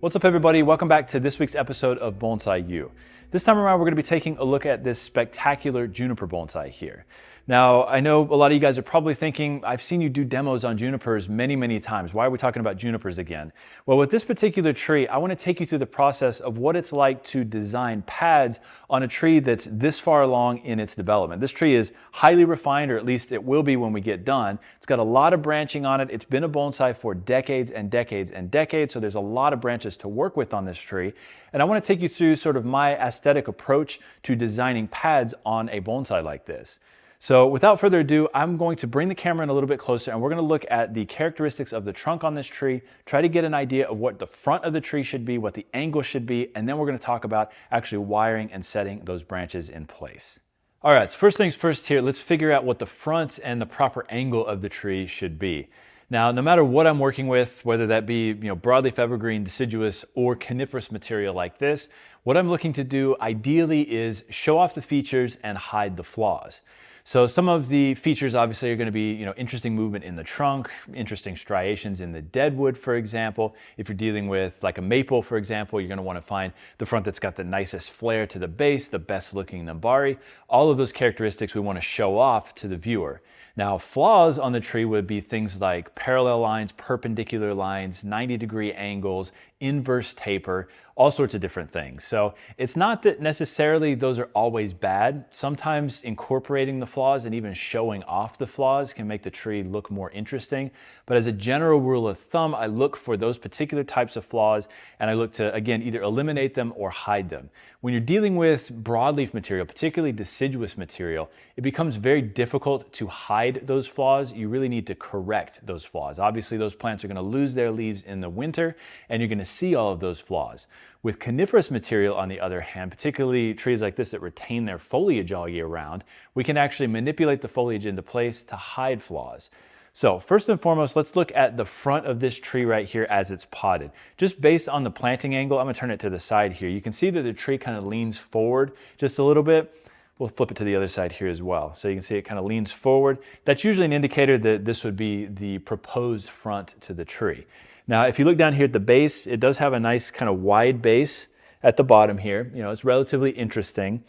What's up everybody? Welcome back to this week's episode of Bonsai-U. This time around we're going to be taking a look at this spectacular juniper bonsai here. Now I know a lot of you guys are probably thinking, I've seen you do demos on junipers many times. Why are we talking about junipers again? Well, with this particular tree, I want to take you through the process of what it's like to design pads on a tree that's this far along in its development. This tree is highly refined, or at least it will be when we get done. It's got a lot of branching on it. It's been a bonsai for decades and decades, so there's a lot of branches to work with on this tree. And I want to take you through sort of my aesthetic approach to designing pads on a bonsai like this. So without further ado, I'm going to bring the camera in a little bit closer and we're going to look at the characteristics of the trunk on this tree, try to get an idea of what the front of the tree should be, what the angle should be, and then we're going to talk about actually wiring and setting those branches in place. All right, so first things first here, let's figure out what the front and the proper angle of the tree should be. Now, no matter what I'm working with, whether that be broadleaf evergreen, deciduous, or coniferous material like this, what I'm looking to do ideally is show off the features and hide the flaws. So some of the features obviously are going to be, interesting movement in the trunk, interesting striations in the deadwood, for example. If you're dealing with like a maple, for example, you're going to want to find the front that's got the nicest flare to the base, the best looking nambari. All of those characteristics we want to show off to the viewer. Now, flaws on the tree would be things like parallel lines, perpendicular lines, 90-degree angles, inverse taper, all sorts of different things. So it's not that necessarily those are always bad. Sometimes incorporating the flaws and even showing off the flaws can make the tree look more interesting. But as a general rule of thumb, I look for those particular types of flaws and I look to, again, either eliminate them or hide them. When you're dealing with broadleaf material, particularly deciduous material, it becomes very difficult to hide those flaws. You really need to correct those flaws. Obviously, those plants are going to lose their leaves in the winter and you're going to see all of those flaws. With coniferous material, on the other hand, particularly trees like this that retain their foliage all year round, we can actually manipulate the foliage into place to hide flaws. So first and foremost, let's look at the front of this tree right here as it's potted. Just based on the planting angle, I'm going to turn it to the side here. You can see that the tree kind of leans forward just a little bit. We'll flip it to the other side here as well. So you can see it kind of leans forward. That's usually an indicator that this would be the proposed front to the tree. Now, if you look down here at the base, it does have a nice kind of wide base at the bottom here. It's relatively interesting.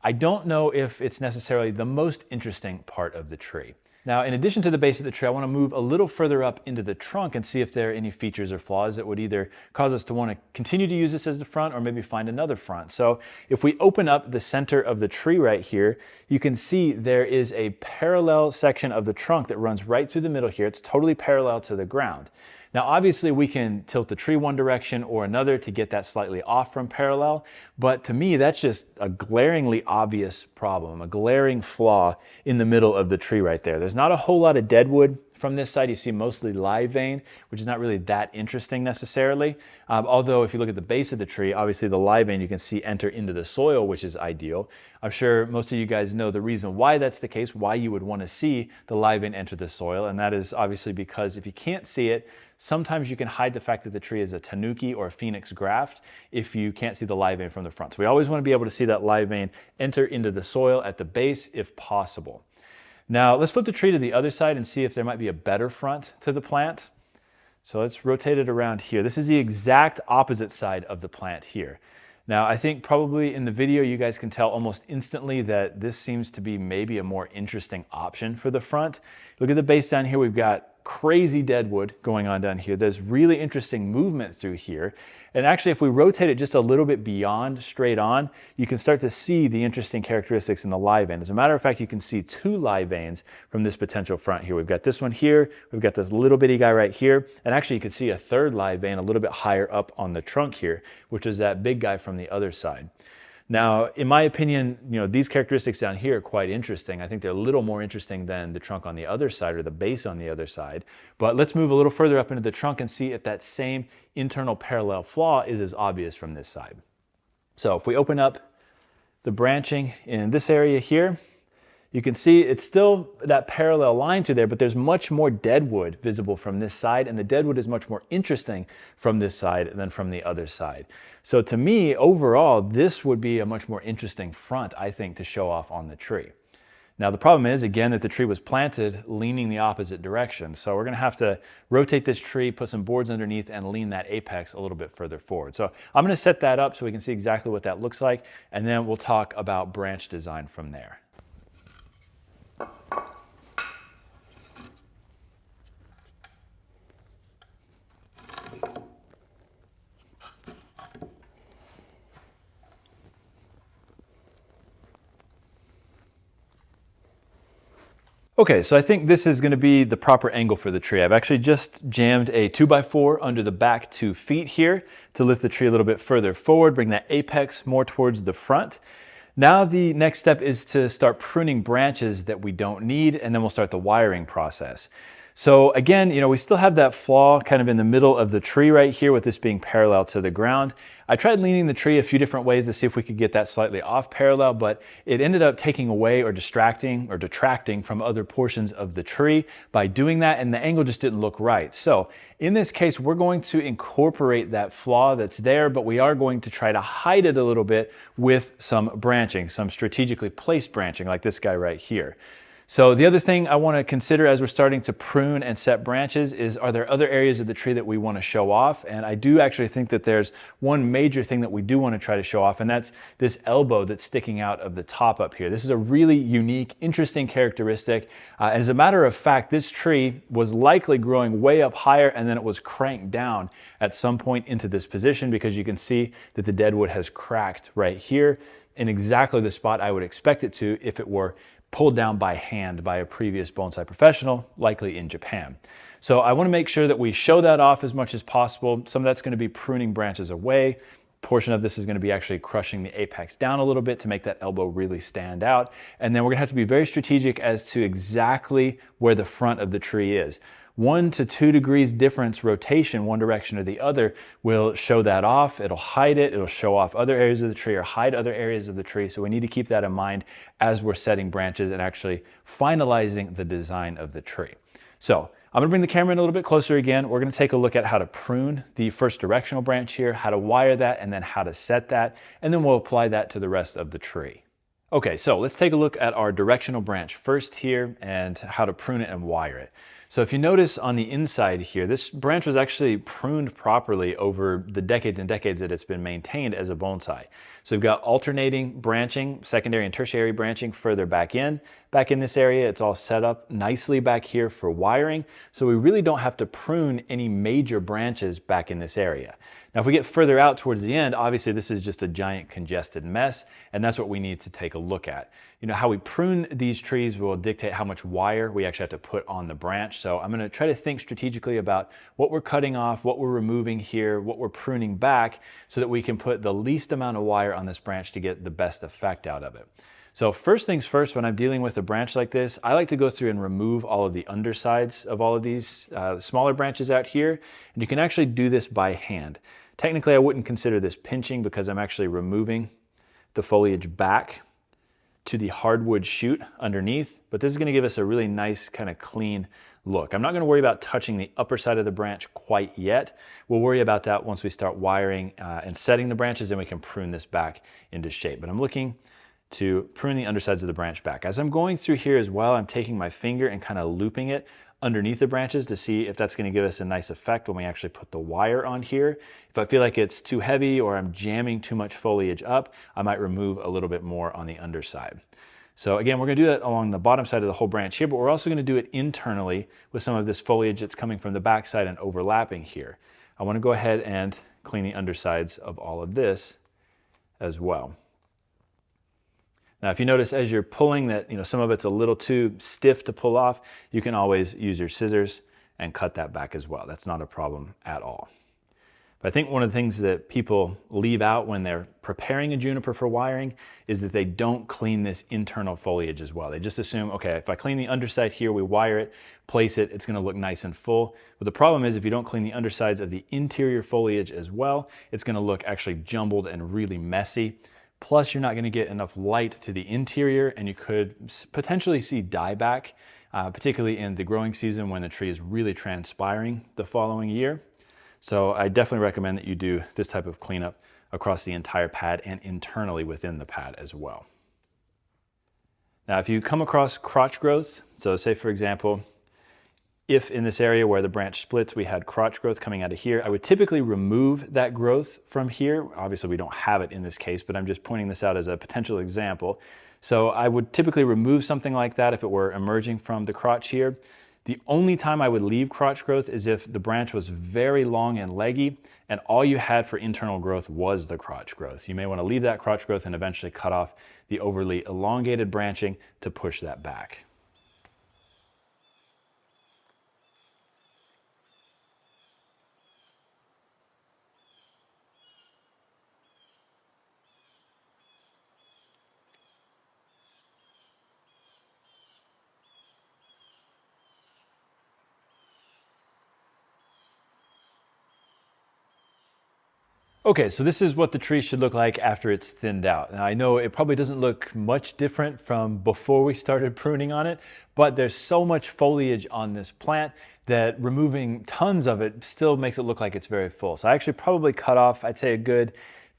I don't know if it's necessarily the most interesting part of the tree. Now, in addition to the base of the tree, I want to move a little further up into the trunk and see if there are any features or flaws that would either cause us to want to continue to use this as the front or maybe find another front. So if we open up the center of the tree right here, you can see there is a parallel section of the trunk that runs right through the middle here. It's totally parallel to the ground. Now, obviously, we can tilt the tree one direction or another to get that slightly off from parallel, but to me, that's just a glaringly obvious problem, a glaring flaw in the middle of the tree right there. There's not a whole lot of deadwood from this side. You see mostly live vein, which is not really that interesting necessarily. Although if you look at the base of the tree, obviously the live vein you can see enter into the soil, which is ideal. I'm sure most of you guys know the reason why that's the case, why you would want to see the live vein enter the soil, and that is obviously because if you can't see it, sometimes you can hide the fact that the tree is a tanuki or a phoenix graft if you can't see the live vein from the front. So we always want to be able to see that live vein enter into the soil at the base if possible. Now let's flip the tree to the other side and see if there might be a better front to the plant. So let's rotate it around here. This is the exact opposite side of the plant here. Now I think probably in the video you guys can tell almost instantly that this seems to be maybe a more interesting option for the front. Look at the base down here. We've got crazy deadwood going on down here. There's really interesting movement through here. And actually, if we rotate it just a little bit beyond straight on, you can start to see the interesting characteristics in the live vein. As a matter of fact, you can see two live veins from this potential front here. We've got this one here, we've got this little bitty guy right here, and actually you can see a third live vein a little bit higher up on the trunk here, which is that big guy from the other side. Now, in my opinion, these characteristics down here are quite interesting. I think they're a little more interesting than the trunk on the other side or the base on the other side. But let's move a little further up into the trunk and see if that same internal parallel flaw is as obvious from this side. So if we open up the branching in this area here, you can see it's still that parallel line to there, but there's much more deadwood visible from this side, and the deadwood is much more interesting from this side than from the other side. So to me, overall, this would be a much more interesting front, I think, to show off on the tree. Now the problem is, again, that the tree was planted leaning the opposite direction. So we're gonna have to rotate this tree, put some boards underneath, and lean that apex a little bit further forward. So I'm gonna set that up so we can see exactly what that looks like, and then we'll talk about branch design from there. Okay, so I think this is going to be the proper angle for the tree. I've actually just jammed a 2x4 under the back 2 feet here to lift the tree a little bit further forward, bring that apex more towards the front. Now the next step is to start pruning branches that we don't need, and then we'll start the wiring process. So again, we still have that flaw kind of in the middle of the tree right here with this being parallel to the ground. I tried leaning the tree a few different ways to see if we could get that slightly off parallel, but it ended up taking away or distracting or detracting from other portions of the tree by doing that, and the angle just didn't look right. So in this case, we're going to incorporate that flaw that's there, but we are going to try to hide it a little bit with some branching, some strategically placed branching like this guy right here. So the other thing I want to consider as we're starting to prune and set branches is, are there other areas of the tree that we want to show off? And I do actually think that there's one major thing that we do want to try to show off, and that's this elbow that's sticking out of the top up here. This is a really unique, interesting characteristic. And as a matter of fact, this tree was likely growing way up higher, and then it was cranked down at some point into this position, because you can see that the deadwood has cracked right here in exactly the spot I would expect it to if it were pulled down by hand by a previous bonsai professional, likely in Japan. So I want to make sure that we show that off as much as possible. Some of that's going to be pruning branches away. A portion of this is going to be actually crushing the apex down a little bit to make that elbow really stand out. And then we're going to have to be very strategic as to exactly where the front of the tree is. 1 to 2 degrees difference rotation one direction or the other will show that off. It'll hide it. It'll show off other areas of the tree or hide other areas of the tree. So we need to keep that in mind as we're setting branches and actually finalizing the design of the tree. So I'm gonna bring the camera in a little bit closer again. We're gonna take a look at how to prune the first directional branch here, how to wire that, and then how to set that. And then we'll apply that to the rest of the tree. Okay, so let's take a look at our directional branch first here and how to prune it and wire it. So if you notice on the inside here, this branch was actually pruned properly over the decades and decades that it's been maintained as a bonsai. So we've got alternating branching, secondary and tertiary branching further back in. Back in this area, it's all set up nicely back here for wiring. So we really don't have to prune any major branches back in this area. Now, if we get further out towards the end, obviously this is just a giant congested mess, and that's what we need to take a look at. How we prune these trees will dictate how much wire we actually have to put on the branch. So I'm going to try to think strategically about what we're cutting off, what we're removing here, what we're pruning back, so that we can put the least amount of wire on this branch to get the best effect out of it. So first things first, when I'm dealing with a branch like this, I like to go through and remove all of the undersides of all of these smaller branches out here. And you can actually do this by hand. Technically, I wouldn't consider this pinching because I'm actually removing the foliage back to the hardwood shoot underneath, but this is going to give us a really nice kind of clean look. I'm not going to worry about touching the upper side of the branch quite yet. We'll worry about that once we start wiring and setting the branches, and we can prune this back into shape. But I'm looking to prune the undersides of the branch back. As I'm going through here as well, I'm taking my finger and kind of looping it underneath the branches to see if that's going to give us a nice effect when we actually put the wire on here. If I feel like it's too heavy or I'm jamming too much foliage up, I might remove a little bit more on the underside. So again, we're going to do that along the bottom side of the whole branch here, but we're also going to do it internally with some of this foliage that's coming from the back side and overlapping here. I want to go ahead and clean the undersides of all of this as well. Now, if you notice as you're pulling that, some of it's a little too stiff to pull off, you can always use your scissors and cut that back as well. That's not a problem at all. But I think one of the things that people leave out when they're preparing a juniper for wiring is that they don't clean this internal foliage as well. They just assume, okay, if I clean the underside here, we wire it, place it, it's gonna look nice and full. But the problem is if you don't clean the undersides of the interior foliage as well, it's gonna look actually jumbled and really messy. Plus, you're not going to get enough light to the interior, and you could potentially see dieback, particularly in the growing season when the tree is really transpiring the following year. So I definitely recommend that you do this type of cleanup across the entire pad and internally within the pad as well. Now, if you come across crotch growth, so say for example, if in this area where the branch splits, we had crotch growth coming out of here, I would typically remove that growth from here. Obviously we don't have it in this case, but I'm just pointing this out as a potential example. So I would typically remove something like that if it were emerging from the crotch here. The only time I would leave crotch growth is if the branch was very long and leggy and all you had for internal growth was the crotch growth. You may want to leave that crotch growth and eventually cut off the overly elongated branching to push that back. Okay, so this is what the tree should look like after it's thinned out. Now I know it probably doesn't look much different from before we started pruning on it, but there's so much foliage on this plant that removing tons of it still makes it look like it's very full. So I actually probably cut off, I'd say a good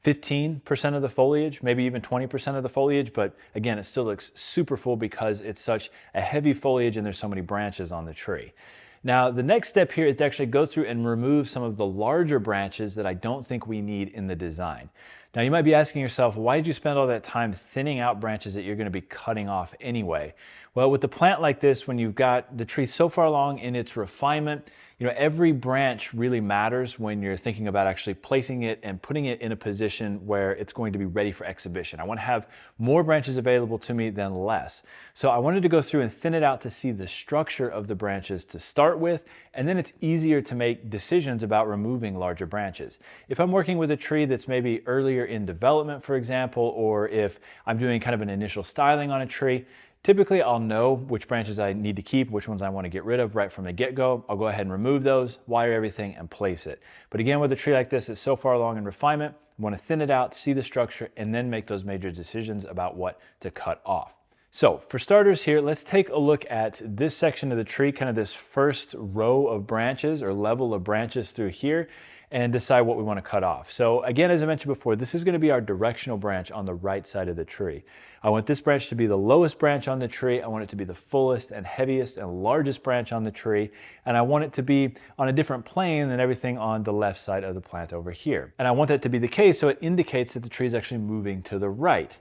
15% of the foliage, maybe even 20% of the foliage, but again, it still looks super full because it's such a heavy foliage and there's so many branches on the tree. Now, the next step here is to actually go through and remove some of the larger branches that I don't think we need in the design. Now, you might be asking yourself, why did you spend all that time thinning out branches that you're going to be cutting off anyway? Well, with a plant like this, when you've got the tree so far along in its refinement, every branch really matters when you're thinking about actually placing it and putting it in a position where it's going to be ready for exhibition. I want to have more branches available to me than less. So I wanted to go through and thin it out to see the structure of the branches to start with, and then it's easier to make decisions about removing larger branches. If I'm working with a tree that's maybe earlier in development, for example, or if I'm doing kind of an initial styling on a tree, typically I'll know which branches I need to keep, which ones I want to get rid of right from the get-go. I'll go ahead and remove those, wire everything, and place it. But again, with a tree like this, it's so far along in refinement, I want to thin it out, see the structure, and then make those major decisions about what to cut off. So for starters here, let's take a look at this section of the tree, kind of this first row of branches or level of branches through here, and decide what we want to cut off. So again, as I mentioned before, this is going to be our directional branch on the right side of the tree. I want this branch to be the lowest branch on the tree. I want it to be the fullest and heaviest and largest branch on the tree. And I want it to be on a different plane than everything on the left side of the plant over here. And I want that to be the case so it indicates that the tree is actually moving to the right.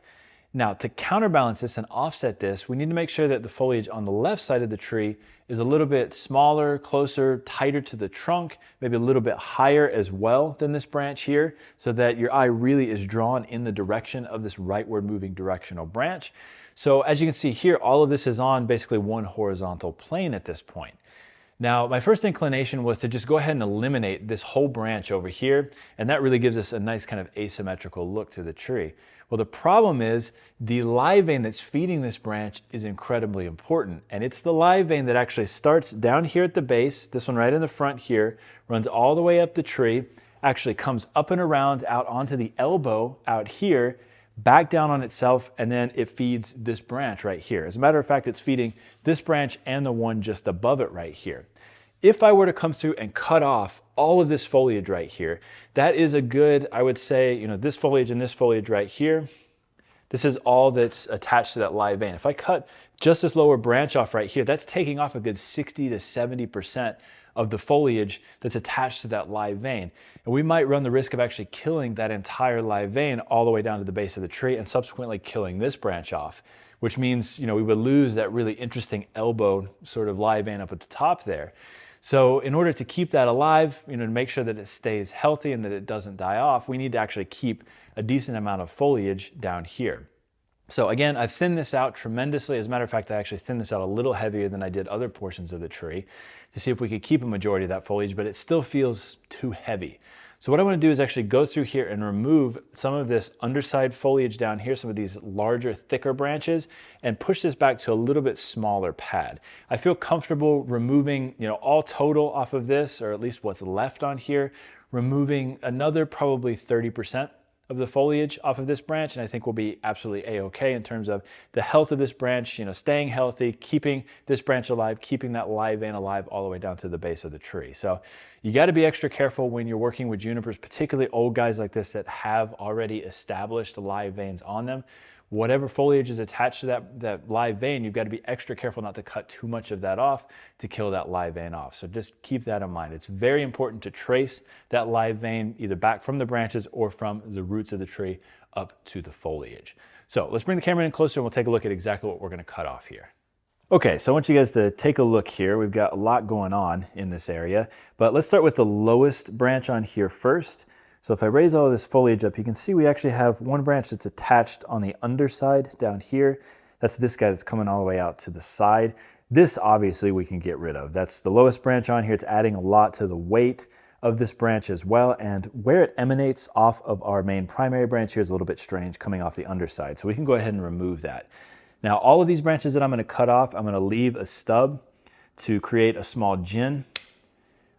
Now, to counterbalance this and offset this, we need to make sure that the foliage on the left side of the tree is a little bit smaller, closer, tighter to the trunk, maybe a little bit higher as well than this branch here, so that your eye really is drawn in the direction of this rightward moving directional branch. So as you can see here, all of this is on basically one horizontal plane at this point. Now, my first inclination was to just go ahead and eliminate this whole branch over here, and that really gives us a nice kind of asymmetrical look to the tree. Well, the problem is the live vein that's feeding this branch is incredibly important, and it's the live vein that actually starts down here at the base, this one right in the front here, runs all the way up the tree, actually comes up and around out onto the elbow out here, back down on itself, and then it feeds this branch right here. As a matter of fact, it's feeding this branch and the one just above it right here. If I were to come through and cut off all of this foliage right here, that is a good, I would say, this foliage and this foliage right here, this is all that's attached to that live vein. If I cut just this lower branch off right here, that's taking off a good 60 to 70% of the foliage that's attached to that live vein. And we might run the risk of actually killing that entire live vein all the way down to the base of the tree and subsequently killing this branch off, which means, we would lose that really interesting elbow sort of live vein up at the top there. So in order to keep that alive, to make sure that it stays healthy and that it doesn't die off, we need to actually keep a decent amount of foliage down here. So again, I've thinned this out tremendously. As a matter of fact, I actually thinned this out a little heavier than I did other portions of the tree to see if we could keep a majority of that foliage, but it still feels too heavy. So what I want to do is actually go through here and remove some of this underside foliage down here, some of these larger, thicker branches, and push this back to a little bit smaller pad. I feel comfortable removing, all total off of this, or at least what's left on here, removing another probably 30% of the foliage off of this branch, and I think we'll be absolutely a-okay in terms of the health of this branch, staying healthy, keeping this branch alive, keeping that live vein alive all the way down to the base of the tree. So you got to be extra careful when you're working with junipers, particularly old guys like this that have already established live veins on them. whatever foliage is attached to that live vein, you've got to be extra careful not to cut too much of that off to kill that live vein off. So just keep that in mind. It's very important to trace that live vein either back from the branches or from the roots of the tree up to the foliage. So let's bring the camera in closer and we'll take a look at exactly what we're going to cut off here. Okay, so I want you guys to take a look here. We've got a lot going on in this area, but let's start with the lowest branch on here first. So if I raise all of this foliage up, you can see we actually have one branch that's attached on the underside down here. That's this guy that's coming all the way out to the side. This obviously we can get rid of. That's the lowest branch on here. It's adding a lot to the weight of this branch as well, and where it emanates off of our main primary branch here is a little bit strange coming off the underside. So we can go ahead and remove that. Now, all of these branches that I'm going to cut off, I'm going to leave a stub to create a small gin.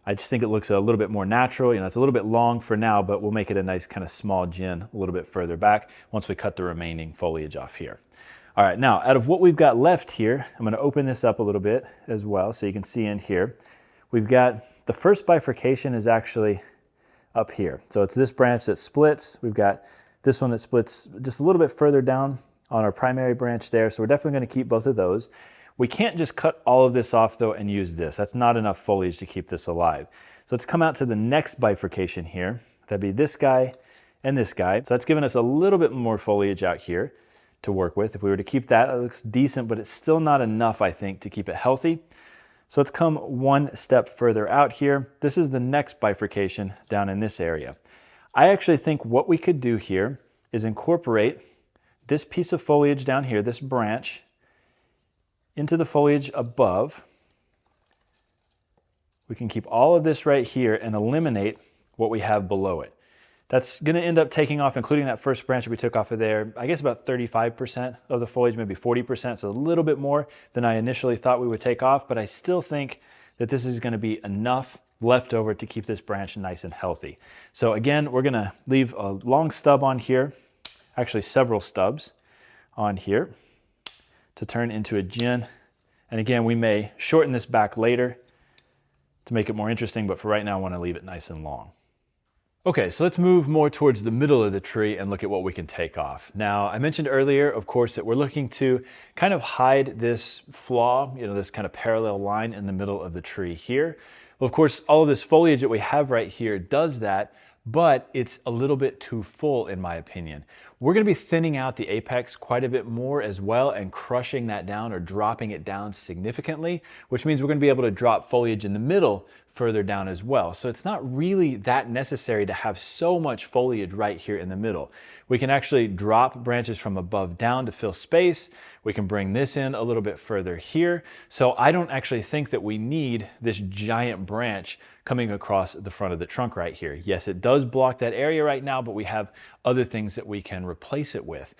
I just think it looks a little bit more natural. You know, it's a little bit long for now, but we'll make it a nice kind of small gin a little bit further back once we cut the remaining foliage off here. All right, now out of what we've got left here, I'm going to open this up a little bit as well so you can see in here. We've got the first bifurcation is actually up here. So it's this branch that splits. We've got this one that splits just a little bit further down on our primary branch there, so we're definitely going to keep both of those. We can't just cut all of this off though and use this. That's not enough foliage to keep this alive. So let's come out to the next bifurcation here. That'd be this guy and this guy. So that's giving us a little bit more foliage out here to work with. If we were to keep that, it looks decent, but it's still not enough, I think, to keep it healthy. So let's come one step further out here. This is the next bifurcation down in this area. I actually think what we could do here is incorporate this piece of foliage down here, this branch, into the foliage above. We can keep all of this right here and eliminate what we have below it. That's going to end up taking off, including that first branch that we took off of there, I guess about 35% of the foliage, maybe 40%, so a little bit more than I initially thought we would take off, but I still think that this is going to be enough left over to keep this branch nice and healthy. So again, we're going to leave a long stub on here, actually several stubs on here to turn into a gin. And again, we may shorten this back later to make it more interesting, but for right now I want to leave it nice and long. Okay, so let's move more towards the middle of the tree and look at what we can take off. Now, I mentioned earlier, of course, that we're looking to kind of hide this flaw, you know, this kind of parallel line in the middle of the tree here. Well, of course, all of this foliage that we have right here does that, but it's a little bit too full in my opinion. We're going to be thinning out the apex quite a bit more as well and crushing that down or dropping it down significantly, which means we're going to be able to drop foliage in the middle further down as well. So it's not really that necessary to have so much foliage right here in the middle. We can actually drop branches from above down to fill space. We can bring this in a little bit further here. So I don't actually think that we need this giant branch coming across the front of the trunk right here. Yes, it does block that area right now, but we have other things that we can replace it with.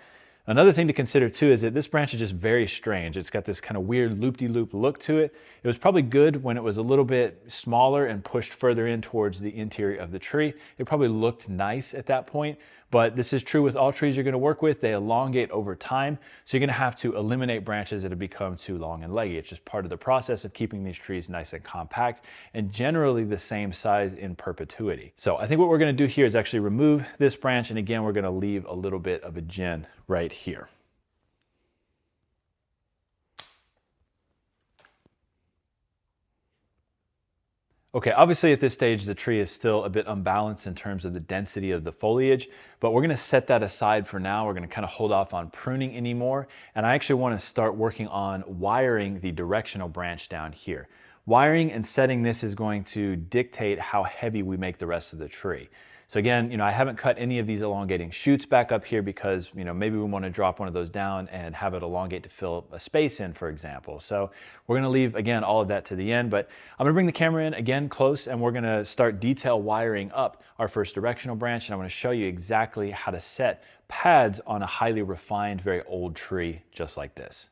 Another thing to consider too is that this branch is just very strange. It's got this kind of weird loop-de-loop look to it. It was probably good when it was a little bit smaller and pushed further in towards the interior of the tree. It probably looked nice at that point, but this is true with all trees you're going to work with. They elongate over time, so you're going to have to eliminate branches that have become too long and leggy. It's just part of the process of keeping these trees nice and compact and generally the same size in perpetuity. So I think what we're going to do here is actually remove this branch, and again, we're going to leave a little bit of a gin right here. Okay, obviously at this stage, the tree is still a bit unbalanced in terms of the density of the foliage, but we're gonna set that aside for now. We're gonna kind of hold off on pruning anymore. And I actually wanna start working on wiring the directional branch down here. Wiring and setting this is going to dictate how heavy we make the rest of the tree. So again, I haven't cut any of these elongating shoots back up here because, maybe we want to drop one of those down and have it elongate to fill a space in, for example. So we're going to leave, again, all of that to the end, but I'm going to bring the camera in again close and we're going to start detail wiring up our first directional branch. And I'm going to show you exactly how to set pads on a highly refined, very old tree just like this.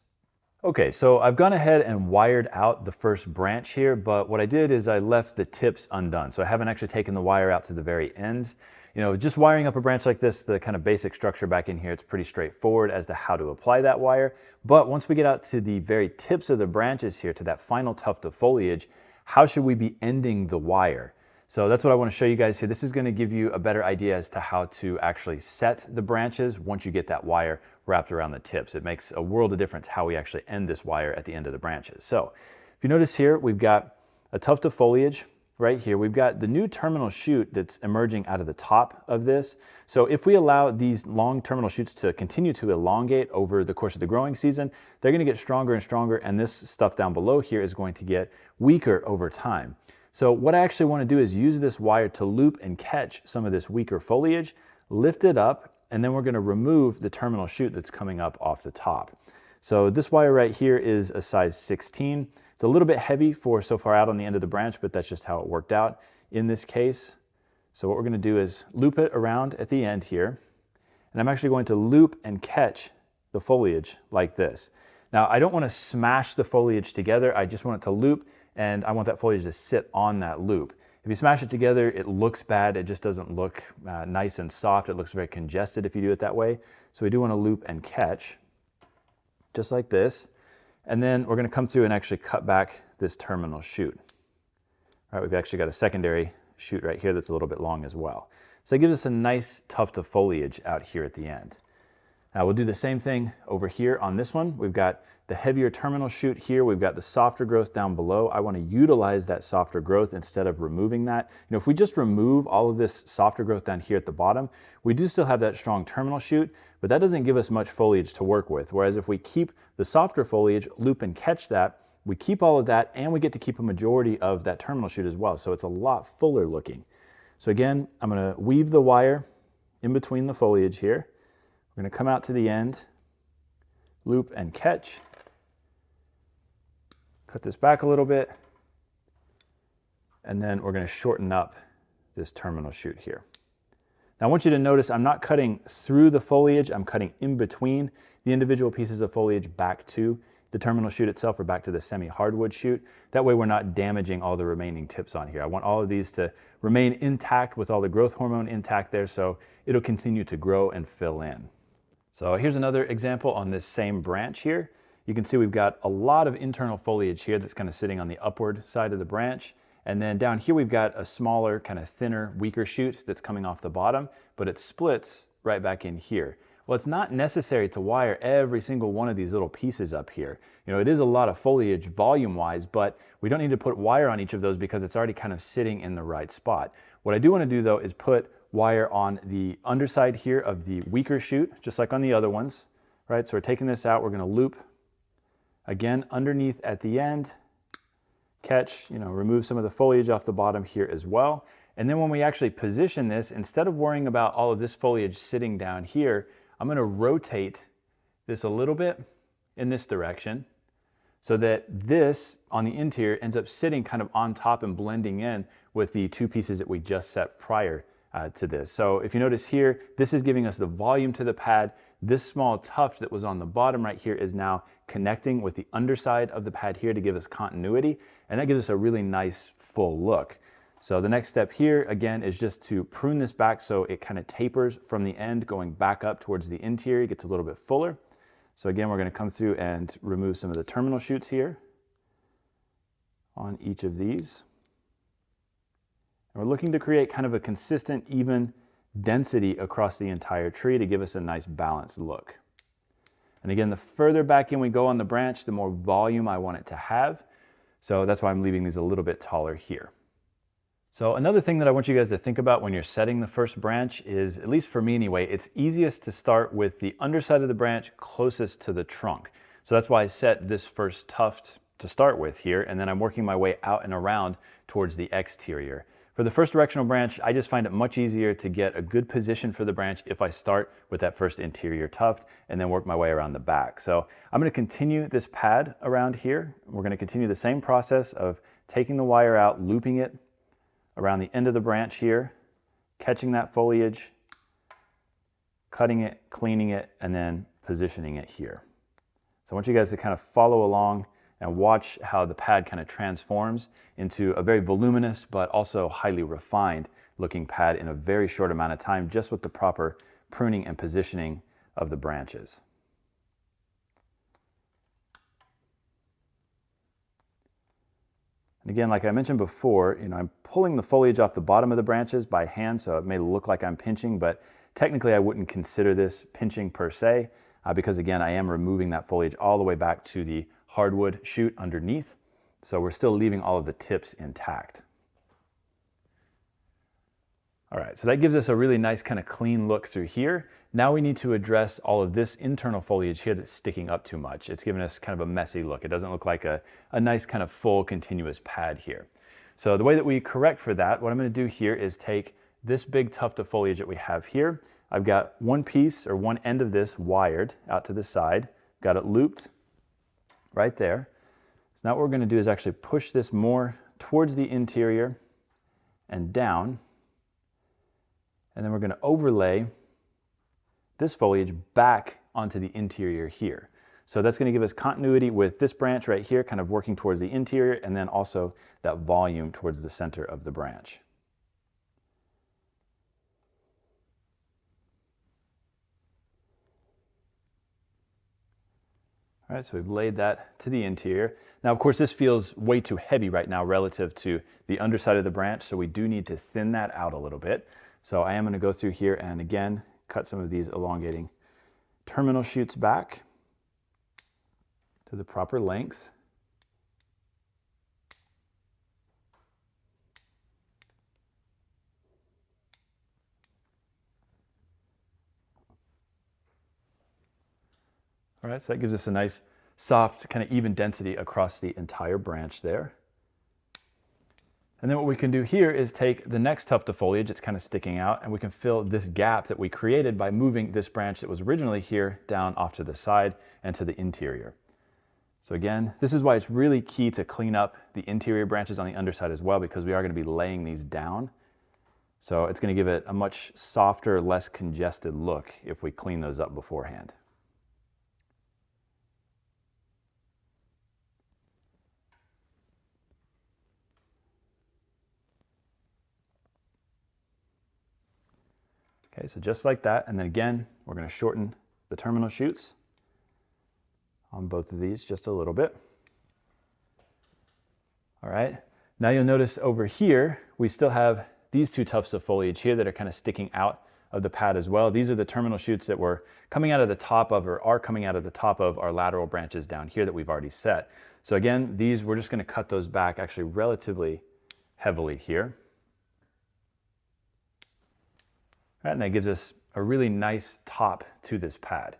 Okay, so I've gone ahead and wired out the first branch here, but what I did is I left the tips undone. So I haven't actually taken the wire out to the very ends. Just wiring up a branch like this, the kind of basic structure back in here, it's pretty straightforward as to how to apply that wire. But once we get out to the very tips of the branches here, to that final tuft of foliage, how should we be ending the wire? So that's what I want to show you guys here. This is going to give you a better idea as to how to actually set the branches once you get that wire wrapped around the tips. It makes a world of difference how we actually end this wire at the end of the branches. So if you notice here, we've got a tuft of foliage right here. We've got the new terminal shoot that's emerging out of the top of this. So if we allow these long terminal shoots to continue to elongate over the course of the growing season, they're going to get stronger and stronger, and this stuff down below here is going to get weaker over time. So what I actually want to do is use this wire to loop and catch some of this weaker foliage, lift it up, and then we're going to remove the terminal shoot that's coming up off the top. So this wire right here is a size 16. It's a little bit heavy for so far out on the end of the branch, but that's just how it worked out in this case. So what we're going to do is loop it around at the end here, and I'm actually going to loop and catch the foliage like this. Now I don't want to smash the foliage together, I just want it to loop, and I want that foliage to sit on that loop. If you smash it together, it looks bad. It just doesn't look nice and soft. It looks very congested if you do it that way. So we do want to loop and catch, just like this. And then we're going to come through and actually cut back this terminal shoot. All right, we've actually got a secondary shoot right here that's a little bit long as well. So it gives us a nice tuft of foliage out here at the end. Now we'll do the same thing over here on this one. We've got the heavier terminal shoot here. We've got the softer growth down below. I want to utilize that softer growth instead of removing that. You know, if we just remove all of this softer growth down here at the bottom, we do still have that strong terminal shoot, but that doesn't give us much foliage to work with. Whereas if we keep the softer foliage, loop and catch that, we keep all of that, and we get to keep a majority of that terminal shoot as well. So it's a lot fuller looking. So again, I'm going to weave the wire in between the foliage here. We're going to come out to the end, loop and catch, cut this back a little bit, and then we're going to shorten up this terminal shoot here. Now I want you to notice I'm not cutting through the foliage, I'm cutting in between the individual pieces of foliage back to the terminal shoot itself or back to the semi-hardwood shoot. That way we're not damaging all the remaining tips on here. I want all of these to remain intact with all the growth hormone intact there, so it'll continue to grow and fill in. So here's another example on this same branch here. You can see we've got a lot of internal foliage here that's kind of sitting on the upward side of the branch. And then down here we've got a smaller, kind of thinner, weaker shoot that's coming off the bottom, but it splits right back in here. Well, it's not necessary to wire every single one of these little pieces up here. You know, it is a lot of foliage volume-wise, but we don't need to put wire on each of those because it's already kind of sitting in the right spot. What I do want to do though is put wire on the underside here of the weaker shoot, just like on the other ones, right? So we're taking this out, we're going to loop again underneath at the end, catch, you know, remove some of the foliage off the bottom here as well. And then when we actually position this, instead of worrying about all of this foliage sitting down here, I'm going to rotate this a little bit in this direction so that this on the interior ends up sitting kind of on top and blending in with the two pieces that we just set prior to this. So if you notice here, this is giving us the volume to the pad. This small tuft that was on the bottom right here is now connecting with the underside of the pad here to give us continuity, and that gives us a really nice full look. So the next step here again is just to prune this back so it kind of tapers from the end going back up towards the interior, gets a little bit fuller. So again, we're going to come through and remove some of the terminal shoots here on each of these. And we're looking to create kind of a consistent, even density across the entire tree to give us a nice balanced look. And again, the further back in we go on the branch, the more volume I want it to have. So that's why I'm leaving these a little bit taller here. So another thing that I want you guys to think about when you're setting the first branch is, at least for me anyway, it's easiest to start with the underside of the branch closest to the trunk. So that's why I set this first tuft to start with here, and then I'm working my way out and around towards the exterior. For the first directional branch, I just find it much easier to get a good position for the branch if I start with that first interior tuft and then work my way around the back. So I'm going to continue this pad around here. We're going to continue the same process of taking the wire out, looping it around the end of the branch here, catching that foliage, cutting it, cleaning it, and then positioning it here. So I want you guys to kind of follow along and watch how the pad kind of transforms into a very voluminous but also highly refined looking pad in a very short amount of time, just with the proper pruning and positioning of the branches. And again, like I mentioned before, I'm pulling the foliage off the bottom of the branches by hand, so it may look like I'm pinching, but technically I wouldn't consider this pinching per se, because again, I am removing that foliage all the way back to the hardwood shoot underneath. So we're still leaving all of the tips intact. All right, so that gives us a really nice kind of clean look through here. Now we need to address all of this internal foliage here that's sticking up too much. It's giving us kind of a messy look. It doesn't look like a nice kind of full continuous pad here. So the way that we correct for that, what I'm gonna do here is take this big tuft of foliage that we have here. I've got one piece or one end of this wired out to the side, got it looped right there. So now what we're gonna do is actually push this more towards the interior and down. And then we're going to overlay this foliage back onto the interior here. So that's going to give us continuity with this branch right here, kind of working towards the interior, and then also that volume towards the center of the branch. All right, so we've laid that to the interior. Now, of course, this feels way too heavy right now relative to the underside of the branch, so we do need to thin that out a little bit. So I am going to go through here and again, cut some of these elongating terminal shoots back to the proper length. All right, so that gives us a nice, soft, kind of even density across the entire branch there. And then what we can do here is take the next tuft of foliage that's kind of sticking out, and we can fill this gap that we created by moving this branch that was originally here down off to the side and to the interior. So again, this is why it's really key to clean up the interior branches on the underside as well, because we are going to be laying these down. So it's going to give it a much softer, less congested look if we clean those up beforehand. Okay, so just like that, and then again, we're going to shorten the terminal shoots on both of these just a little bit. All right, now you'll notice over here, we still have these two tufts of foliage here that are kind of sticking out of the pad as well. These are the terminal shoots that were coming out of the top of, or are coming out of the top of our lateral branches down here that we've already set. So again, these, we're just going to cut those back actually relatively heavily here. Right, and that gives us a really nice top to this pad.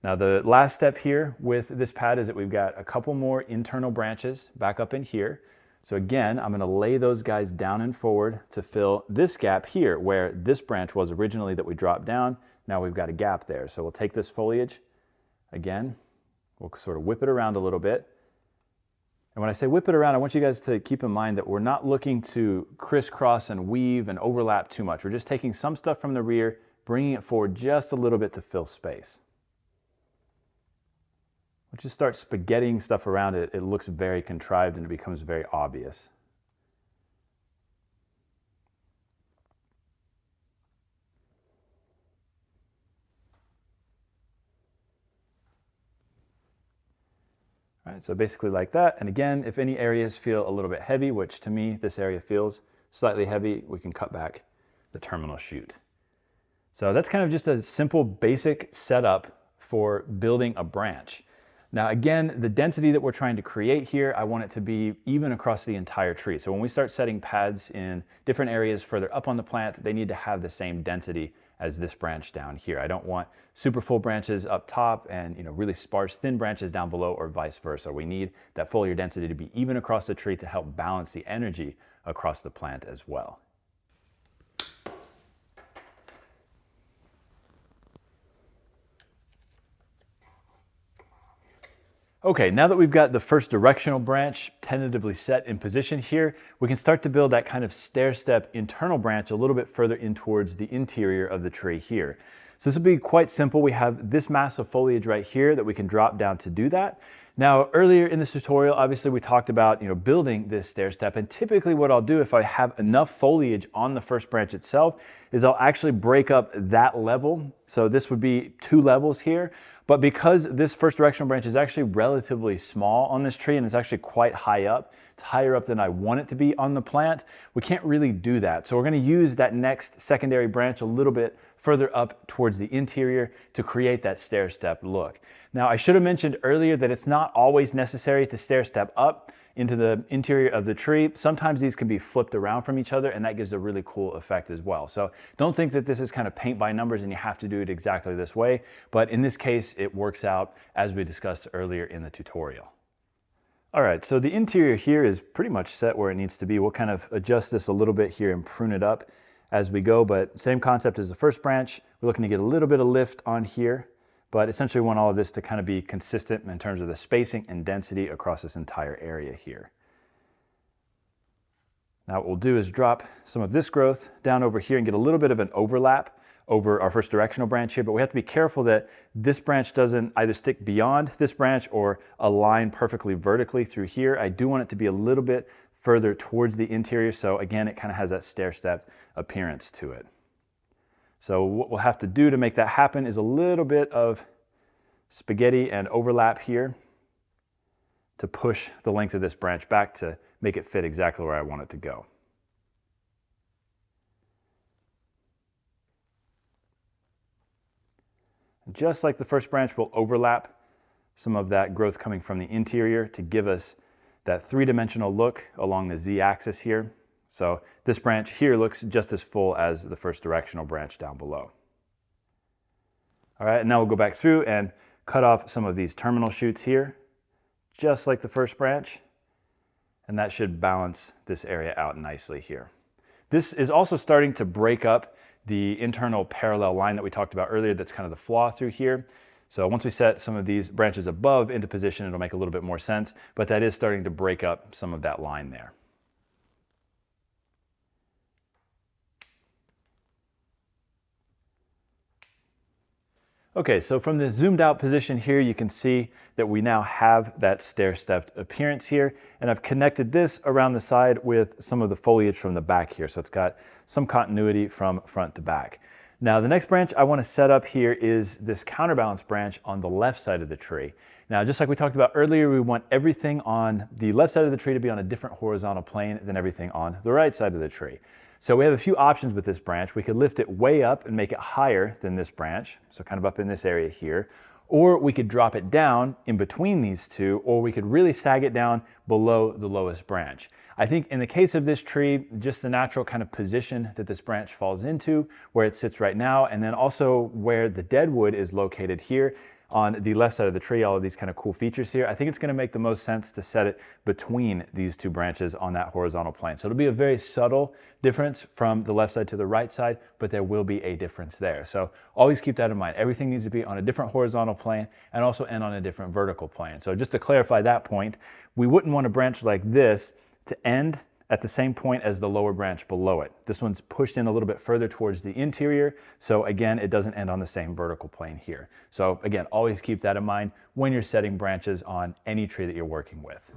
Now the last step here with this pad is that we've got a couple more internal branches back up in here. So again, I'm going to lay those guys down and forward to fill this gap here where this branch was originally that we dropped down. Now we've got a gap there. So we'll take this foliage, again, we'll sort of whip it around a little bit. And when I say whip it around, I want you guys to keep in mind that we're not looking to crisscross and weave and overlap too much. We're just taking some stuff from the rear, bringing it forward just a little bit to fill space. Once you start spaghettiing stuff around it, it looks very contrived and it becomes very obvious. All right, so basically like that. And again, if any areas feel a little bit heavy, which to me, this area feels slightly heavy, we can cut back the terminal shoot. So that's kind of just a simple basic setup for building a branch. Now again, the density that we're trying to create here, I want it to be even across the entire tree. So when we start setting pads in different areas further up on the plant, they need to have the same density as this branch down here. I don't want super full branches up top and really sparse thin branches down below, or vice versa. We need that foliar density to be even across the tree to help balance the energy across the plant as well. Okay, now that we've got the first directional branch tentatively set in position here, we can start to build that kind of stair-step internal branch a little bit further in towards the interior of the tree here. So this will be quite simple. We have this mass of foliage right here that we can drop down to do that. Now, earlier in this tutorial, obviously we talked about, building this stair step, and typically what I'll do if I have enough foliage on the first branch itself is I'll actually break up that level. So this would be 2 levels here, but because this first directional branch is actually relatively small on this tree and it's actually quite high up, it's higher up than I want it to be on the plant, we can't really do that. So we're going to use that next secondary branch a little bit further up towards the interior to create that stair step look. Now, I should have mentioned earlier that it's not always necessary to stair step up into the interior of the tree. Sometimes these can be flipped around from each other and that gives a really cool effect as well. So don't think that this is kind of paint by numbers and you have to do it exactly this way, but in this case, it works out as we discussed earlier in the tutorial. All right, so the interior here is pretty much set where it needs to be. We'll kind of adjust this a little bit here and prune it up as we go, but same concept as the first branch. We're looking to get a little bit of lift on here, but essentially we want all of this to kind of be consistent in terms of the spacing and density across this entire area here. Now what we'll do is drop some of this growth down over here and get a little bit of an overlap over our first directional branch here, but we have to be careful that this branch doesn't either stick beyond this branch or align perfectly vertically through here. I do want it to be a little bit further towards the interior, so again, it kind of has that stair step appearance to it. So what we'll have to do to make that happen is a little bit of spaghetti and overlap here to push the length of this branch back to make it fit exactly where I want it to go. Just like the first branch, we'll overlap some of that growth coming from the interior to give us that 3-dimensional look along the Z-axis here. So this branch here looks just as full as the first directional branch down below. All right, and now we'll go back through and cut off some of these terminal shoots here, just like the first branch, and that should balance this area out nicely here. This is also starting to break up the internal parallel line that we talked about earlier. That's kind of the flaw through here. So once we set some of these branches above into position, it'll make a little bit more sense, but that is starting to break up some of that line there. Okay, so from this zoomed out position here, you can see that we now have that stair-stepped appearance here, and I've connected this around the side with some of the foliage from the back here, so it's got some continuity from front to back. Now, the next branch I want to set up here is this counterbalance branch on the left side of the tree. Now, just like we talked about earlier, we want everything on the left side of the tree to be on a different horizontal plane than everything on the right side of the tree. So we have a few options with this branch. We could lift it way up and make it higher than this branch, so kind of up in this area here, or we could drop it down in between these two, or we could really sag it down below the lowest branch. I think in the case of this tree, just the natural kind of position that this branch falls into, where it sits right now, and then also where the deadwood is located here, on the left side of the tree, all of these kind of cool features here, I think it's going to make the most sense to set it between these two branches on that horizontal plane. So it'll be a very subtle difference from the left side to the right side, but there will be a difference there. So always keep that in mind. Everything needs to be on a different horizontal plane and also end on a different vertical plane. So just to clarify that point, we wouldn't want a branch like this to end at the same point as the lower branch below it. This one's pushed in a little bit further towards the interior, so again, it doesn't end on the same vertical plane here. So again, always keep that in mind when you're setting branches on any tree that you're working with.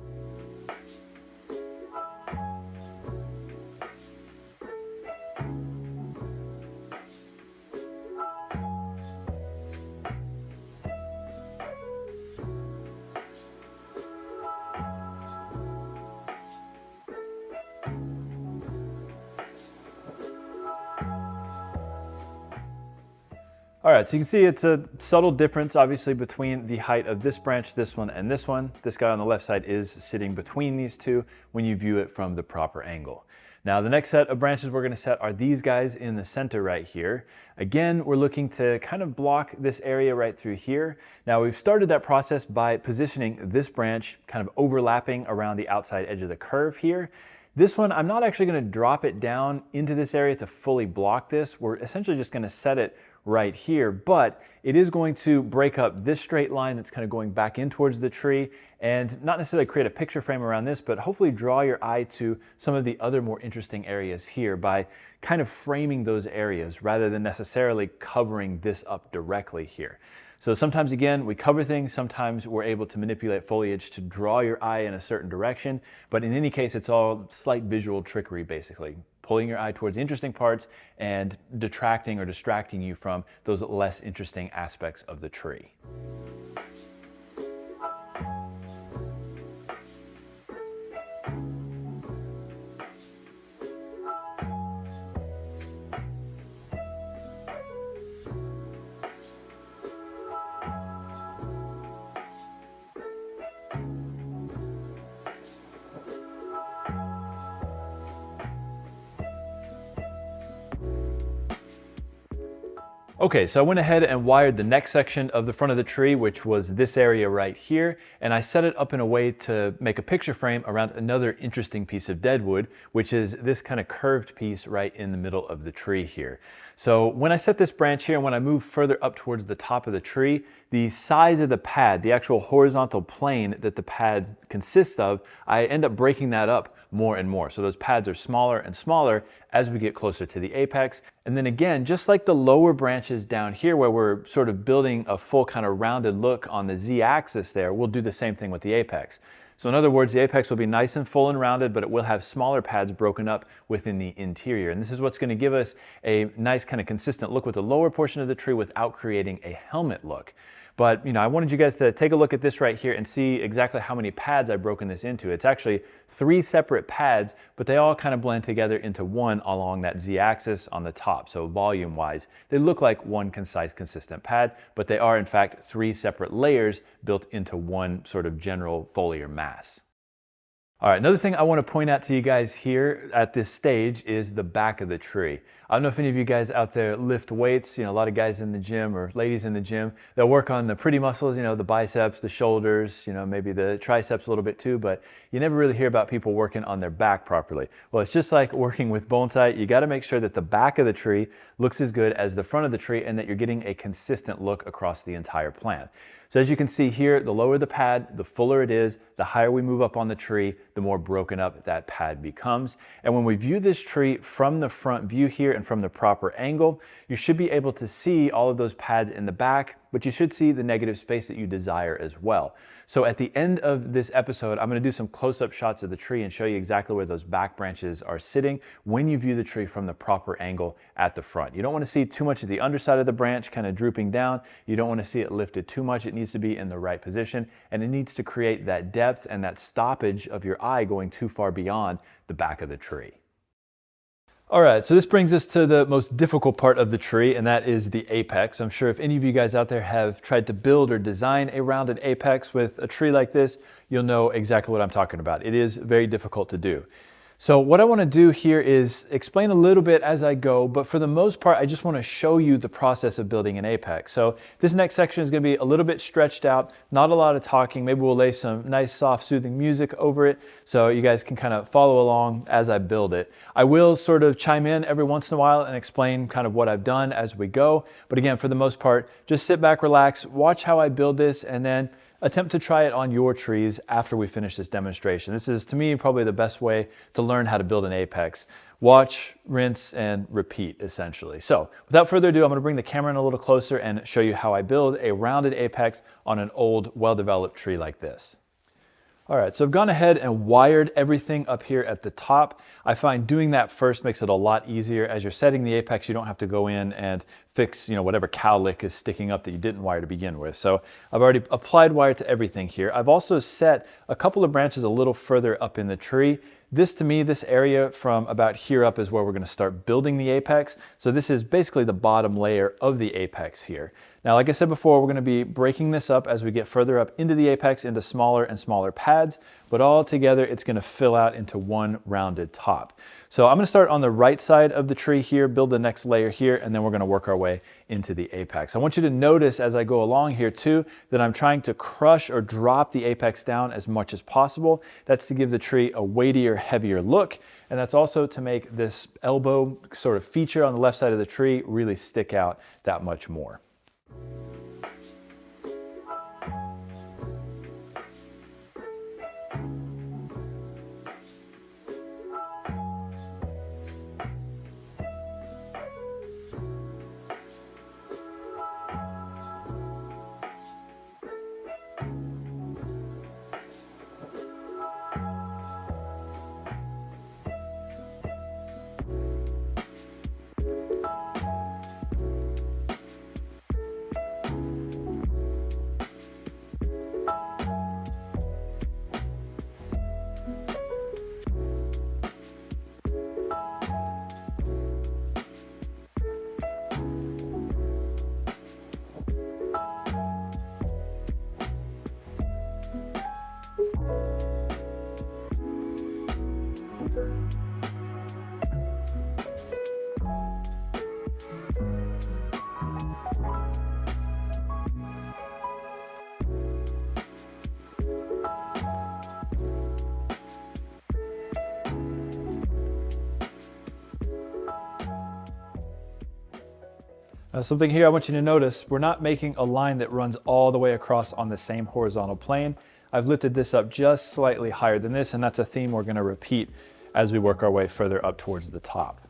All right, so you can see it's a subtle difference, obviously, between the height of this branch, this one, and this one. This guy on the left side is sitting between these two when you view it from the proper angle. Now, the next set of branches we're gonna set are these guys in the center right here. Again, we're looking to kind of block this area right through here. Now, we've started that process by positioning this branch kind of overlapping around the outside edge of the curve here. This one, I'm not actually gonna drop it down into this area to fully block this. We're essentially just gonna set it right here, but it is going to break up this straight line that's kind of going back in towards the tree, and not necessarily create a picture frame around this, but hopefully draw your eye to some of the other more interesting areas here by kind of framing those areas rather than necessarily covering this up directly here. So sometimes, again, we cover things, sometimes we're able to manipulate foliage to draw your eye in a certain direction, but in any case, it's all slight visual trickery, basically. Pulling your eye towards interesting parts and detracting or distracting you from those less interesting aspects of the tree. Okay, so I went ahead and wired the next section of the front of the tree, which was this area right here, and I set it up in a way to make a picture frame around another interesting piece of deadwood, which is this kind of curved piece right in the middle of the tree here. So when I set this branch here and when I move further up towards the top of the tree, the size of the pad, the actual horizontal plane that the pad consists of, I end up breaking that up more and more. So those pads are smaller and smaller as we get closer to the apex. And then again, just like the lower branches down here where we're sort of building a full kind of rounded look on the Z-axis there, we'll do the same thing with the apex. So in other words, the apex will be nice and full and rounded, but it will have smaller pads broken up within the interior. And this is what's going to give us a nice kind of consistent look with the lower portion of the tree without creating a helmet look. But I wanted you guys to take a look at this right here and see exactly how many pads I've broken this into. It's actually 3 separate pads, but they all kind of blend together into one along that Z-axis on the top. So volume-wise, they look like one concise, consistent pad, but they are in fact 3 separate layers built into one sort of general foliar mass. All right, another thing I want to point out to you guys here at this stage is the back of the tree. I don't know if any of you guys out there lift weights, a lot of guys in the gym or ladies in the gym, they'll work on the pretty muscles, the biceps, the shoulders, maybe the triceps a little bit too, but you never really hear about people working on their back properly. Well, it's just like working with bonsai. You got to make sure that the back of the tree looks as good as the front of the tree and that you're getting a consistent look across the entire plant. So as you can see here, the lower the pad, the fuller it is, the higher we move up on the tree, the more broken up that pad becomes. And when we view this tree from the front view here and from the proper angle, you should be able to see all of those pads in the back, but you should see the negative space that you desire as well. So at the end of this episode, I'm going to do some close-up shots of the tree and show you exactly where those back branches are sitting when you view the tree from the proper angle at the front. You don't want to see too much of the underside of the branch kind of drooping down. You don't want to see it lifted too much. It needs to be in the right position, and it needs to create that depth and that stoppage of your eye going too far beyond the back of the tree. All right, so this brings us to the most difficult part of the tree, and that is the apex. I'm sure if any of you guys out there have tried to build or design a rounded apex with a tree like this, you'll know exactly what I'm talking about. It is very difficult to do. So what I want to do here is explain a little bit as I go, but for the most part, I just want to show you the process of building an apex. So this next section is going to be a little bit stretched out, not a lot of talking. Maybe we'll lay some nice, soft, soothing music over it so you guys can kind of follow along as I build it. I will sort of chime in every once in a while and explain kind of what I've done as we go. But again, for the most part, just sit back, relax, watch how I build this, and then attempt to try it on your trees after we finish this demonstration. This is, to me, probably the best way to learn how to build an apex. Watch, rinse, and repeat, essentially. So without further ado, I'm going to bring the camera in a little closer and show you how I build a rounded apex on an old, well-developed tree like this. All right, so I've gone ahead and wired everything up here at the top. I find doing that first makes it a lot easier. As you're setting the apex, you don't have to go in and fix, whatever cowlick is sticking up that you didn't wire to begin with. So I've already applied wire to everything here. I've also set a couple of branches a little further up in the tree. This, to me, this area from about here up is where we're going to start building the apex. So this is basically the bottom layer of the apex here. Now, like I said before, we're going to be breaking this up as we get further up into the apex into smaller and smaller pads. but all together it's going to fill out into one rounded top. So I'm going to start on the right side of the tree here, build the next layer here, and then we're going to work our way into the apex. I want you to notice as I go along here too that I'm trying to crush or drop the apex down as much as possible. That's to give the tree a weightier, heavier look, and that's also to make this elbow sort of feature on the left side of the tree really stick out that much more. Something here I want you to notice, we're not making a line that runs all the way across on the same horizontal plane. I've lifted this up just slightly higher than this, and that's a theme we're going to repeat as we work our way further up towards the top.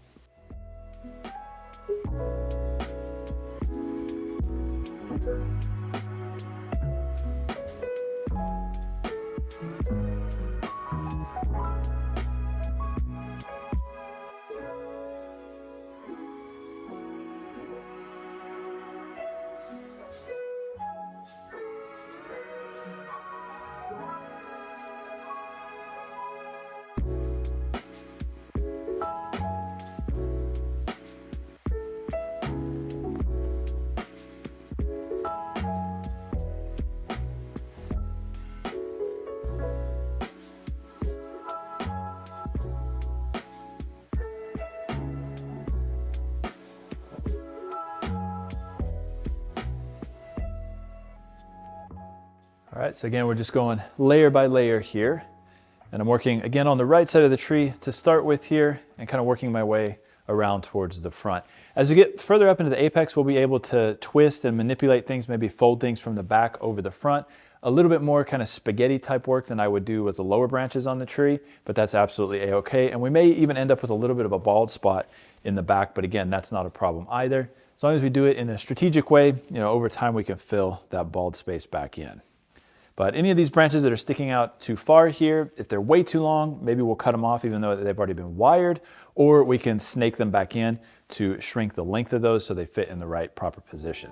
All right, so again, we're just going layer by layer here. And I'm working again on the right side of the tree to start with here and kind of working my way around towards the front. As we get further up into the apex, we'll be able to twist and manipulate things, maybe fold things from the back over the front. A little bit more kind of spaghetti type work than I would do with the lower branches on the tree, but that's absolutely a-okay. And we may even end up with a little bit of a bald spot in the back, but again, that's not a problem either. As long as we do it in a strategic way, over time we can fill that bald space back in. But any of these branches that are sticking out too far here, if they're way too long, maybe we'll cut them off even though they've already been wired, or we can snake them back in to shrink the length of those so they fit in the right proper position.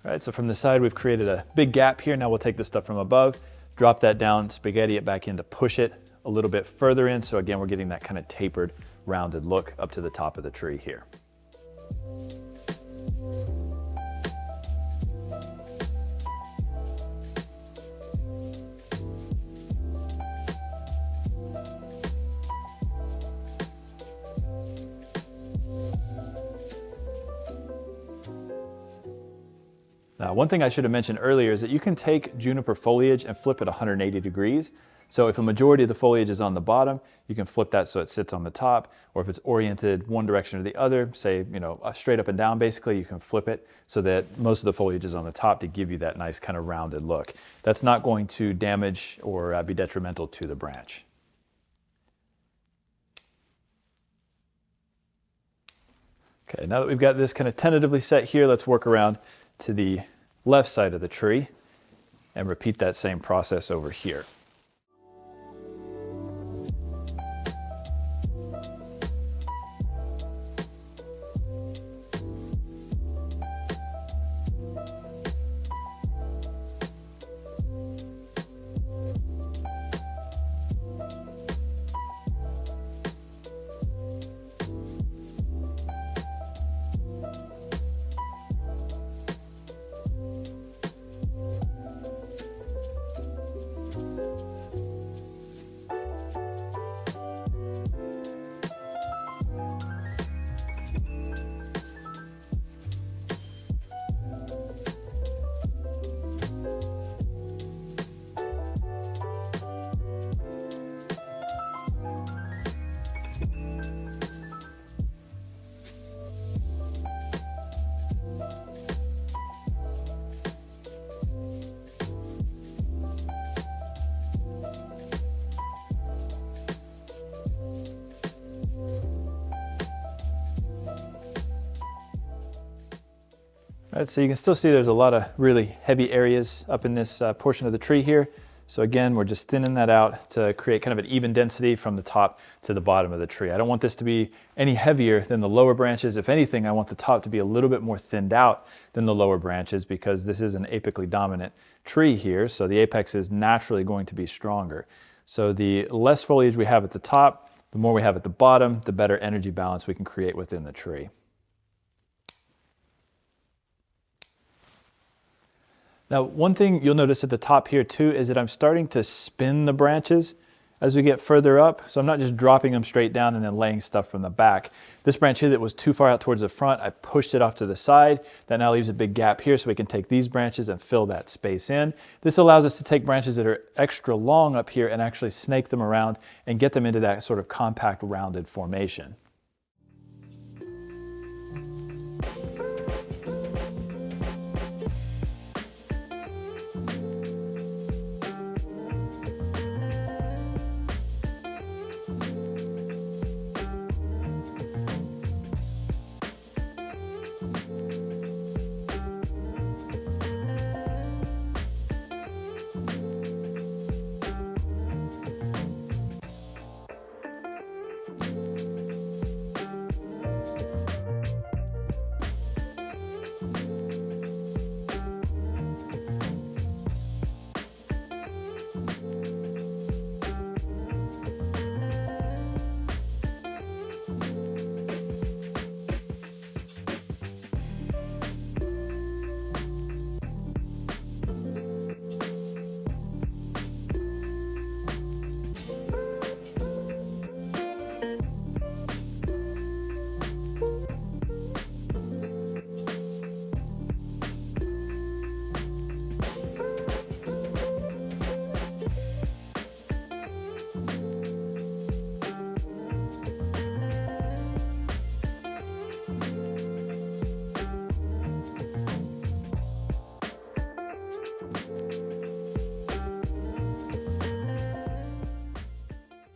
All right, so from the side, we've created a big gap here. Now we'll take this stuff from above, drop that down, spaghetti it back in to push it a little bit further in. So again, we're getting that kind of tapered, rounded look up to the top of the tree here. Now, one thing I should have mentioned earlier is that you can take juniper foliage and flip it 180 degrees. So if a majority of the foliage is on the bottom, you can flip that so it sits on the top, or if it's oriented one direction or the other, say, straight up and down, basically, you can flip it so that most of the foliage is on the top to give you that nice kind of rounded look. That's not going to damage or be detrimental to the branch. Okay, now that we've got this kind of tentatively set here, let's work around to the left side of the tree and repeat that same process over here. Right, so you can still see there's a lot of really heavy areas up in this portion of the tree here. So again, we're just thinning that out to create kind of an even density from the top to the bottom of the tree. I don't want this to be any heavier than the lower branches. If anything, I want the top to be a little bit more thinned out than the lower branches because this is an apically dominant tree here. So the apex is naturally going to be stronger. So the less foliage we have at the top, the more we have at the bottom, the better energy balance we can create within the tree. Now, one thing you'll notice at the top here too is that I'm starting to spin the branches as we get further up. So I'm not just dropping them straight down and then laying stuff from the back. This branch here that was too far out towards the front, I pushed it off to the side. That now leaves a big gap here so we can take these branches and fill that space in. This allows us to take branches that are extra long up here and actually snake them around and get them into that sort of compact rounded formation.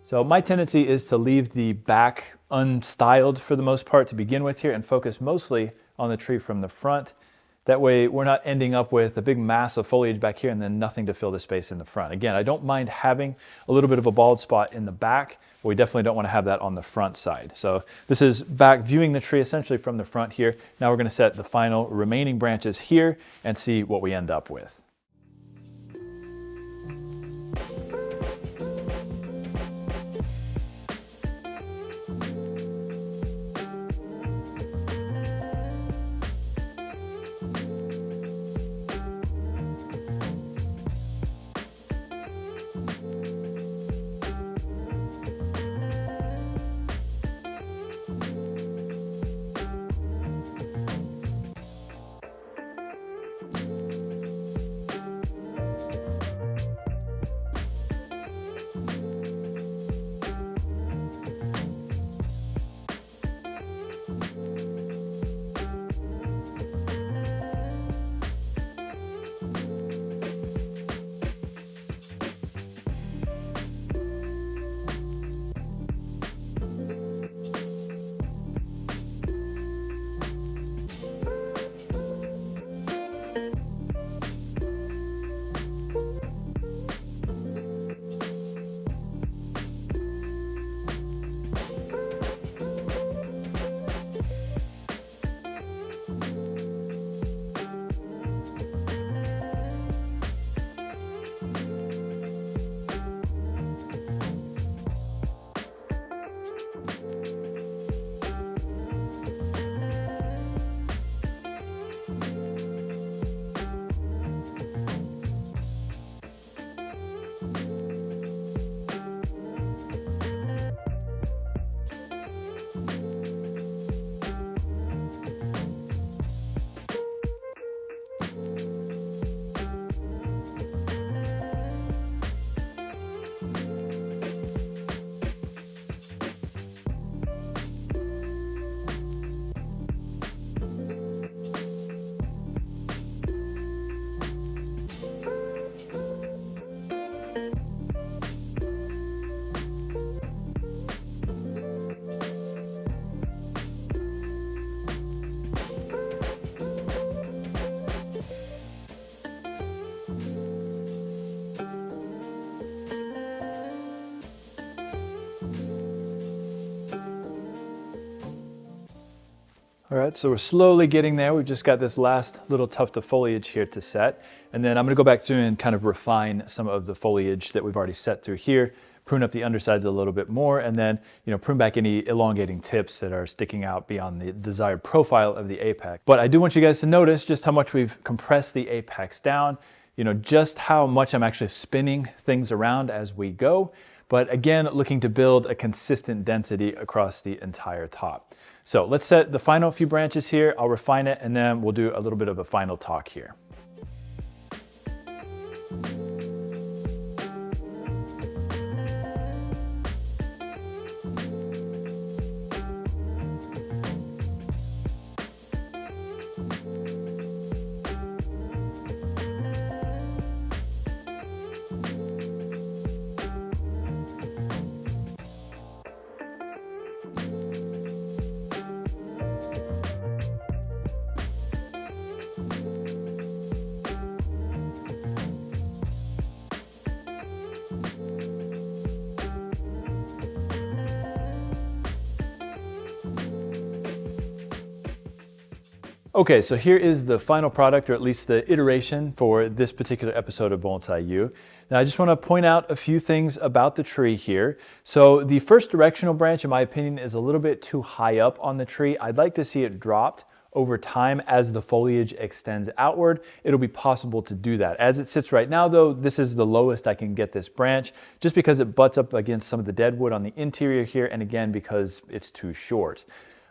So my tendency is to leave the back unstyled for the most part to begin with here and focus mostly on the tree from the front. That way we're not ending up with a big mass of foliage back here and then nothing to fill the space in the front. Again, I don't mind having a little bit of a bald spot in the back, but we definitely don't want to have that on the front side. So this is back viewing the tree essentially from the front here. Now we're going to set the final remaining branches here and see what we end up with. All right, so we're slowly getting there. We've just got this last little tuft of foliage here to set. And then I'm gonna go back through and kind of refine some of the foliage that we've already set through here, prune up the undersides a little bit more, and then prune back any elongating tips that are sticking out beyond the desired profile of the apex. But I do want you guys to notice just how much we've compressed the apex down, just how much I'm actually spinning things around as we go. But again, looking to build a consistent density across the entire top. So let's set the final few branches here. I'll refine it, and then we'll do a little bit of a final talk here. Okay, so here is the final product, or at least the iteration for this particular episode of Bonsai-U. Now I just want to point out a few things about the tree here. So the first directional branch, in my opinion, is a little bit too high up on the tree. I'd like to see it dropped over time as the foliage extends outward. It'll be possible to do that. As it sits right now though, this is the lowest I can get this branch, just because it butts up against some of the dead wood on the interior here, and again, because it's too short.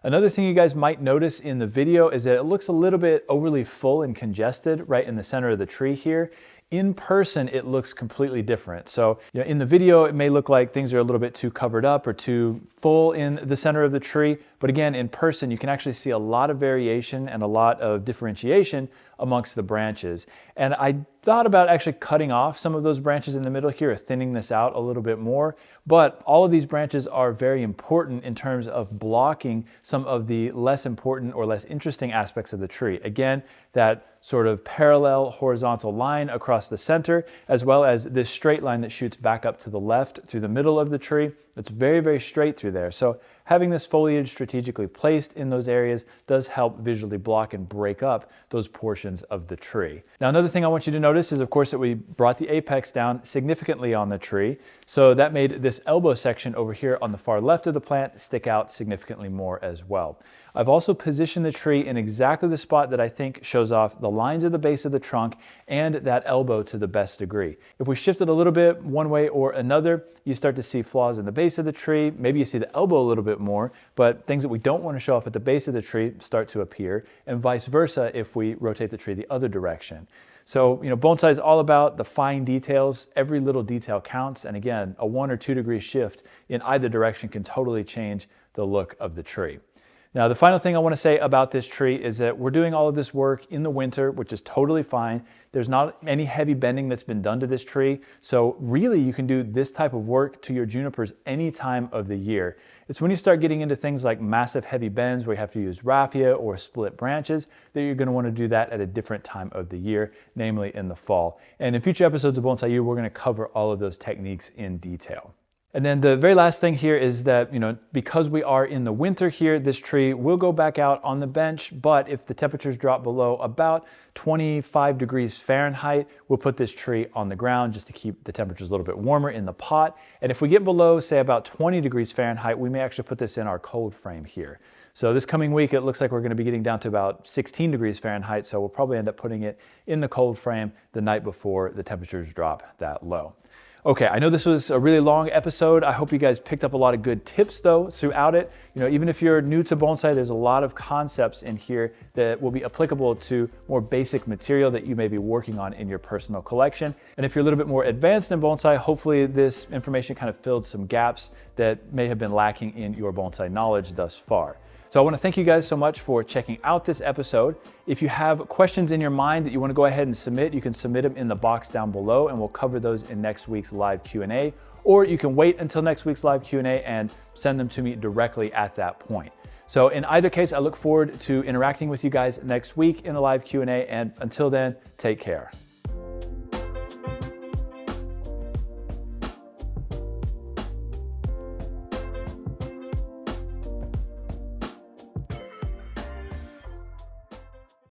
Another thing you guys might notice in the video is that it looks a little bit overly full and congested right in the center of the tree here. In person, it looks completely different. So in the video, it may look like things are a little bit too covered up or too full in the center of the tree. But again, in person, you can actually see a lot of variation and a lot of differentiation amongst the branches. And I thought about actually cutting off some of those branches in the middle here, or thinning this out a little bit more. But all of these branches are very important in terms of blocking some of the less important or less interesting aspects of the tree. Again, that sort of parallel horizontal line across the center, as well as this straight line that shoots back up to the left through the middle of the tree. It's very, very straight through there. So having this foliage strategically placed in those areas does help visually block and break up those portions of the tree. Now, another thing I want you to notice is, of course, that we brought the apex down significantly on the tree. So that made this elbow section over here on the far left of the plant stick out significantly more as well. I've also positioned the tree in exactly the spot that I think shows off the lines of the base of the trunk and that elbow to the best degree. If we shift it a little bit one way or another, you start to see flaws in the base of the tree. Maybe you see the elbow a little bit more, but things that we don't want to show off at the base of the tree start to appear, and vice versa if we rotate the tree the other direction. So, bonsai is all about the fine details. Every little detail counts. And again, a 1 or 2 degree shift in either direction can totally change the look of the tree. Now, the final thing I want to say about this tree is that we're doing all of this work in the winter, which is totally fine. There's not any heavy bending that's been done to this tree. So really, you can do this type of work to your junipers any time of the year. It's when you start getting into things like massive heavy bends where you have to use raffia or split branches that you're going to want to do that at a different time of the year, namely in the fall. And in future episodes of Bonsai-U, we're going to cover all of those techniques in detail. And then the very last thing here is that, because we are in the winter here, this tree will go back out on the bench, but if the temperatures drop below about 25 degrees Fahrenheit, we'll put this tree on the ground just to keep the temperatures a little bit warmer in the pot. And if we get below, say, about 20 degrees Fahrenheit, we may actually put this in our cold frame here. So this coming week, it looks like we're going to be getting down to about 16 degrees Fahrenheit, so we'll probably end up putting it in the cold frame the night before the temperatures drop that low. Okay, I know this was a really long episode. I hope you guys picked up a lot of good tips though throughout it. Even if you're new to bonsai, there's a lot of concepts in here that will be applicable to more basic material that you may be working on in your personal collection. And if you're a little bit more advanced in bonsai, hopefully this information kind of filled some gaps that may have been lacking in your bonsai knowledge thus far. So I want to thank you guys so much for checking out this episode. If you have questions in your mind that you want to go ahead and submit, you can submit them in the box down below and we'll cover those in next week's live Q&A. Or you can wait until next week's live Q&A and send them to me directly at that point. So in either case, I look forward to interacting with you guys next week in the live Q&A, and until then, take care.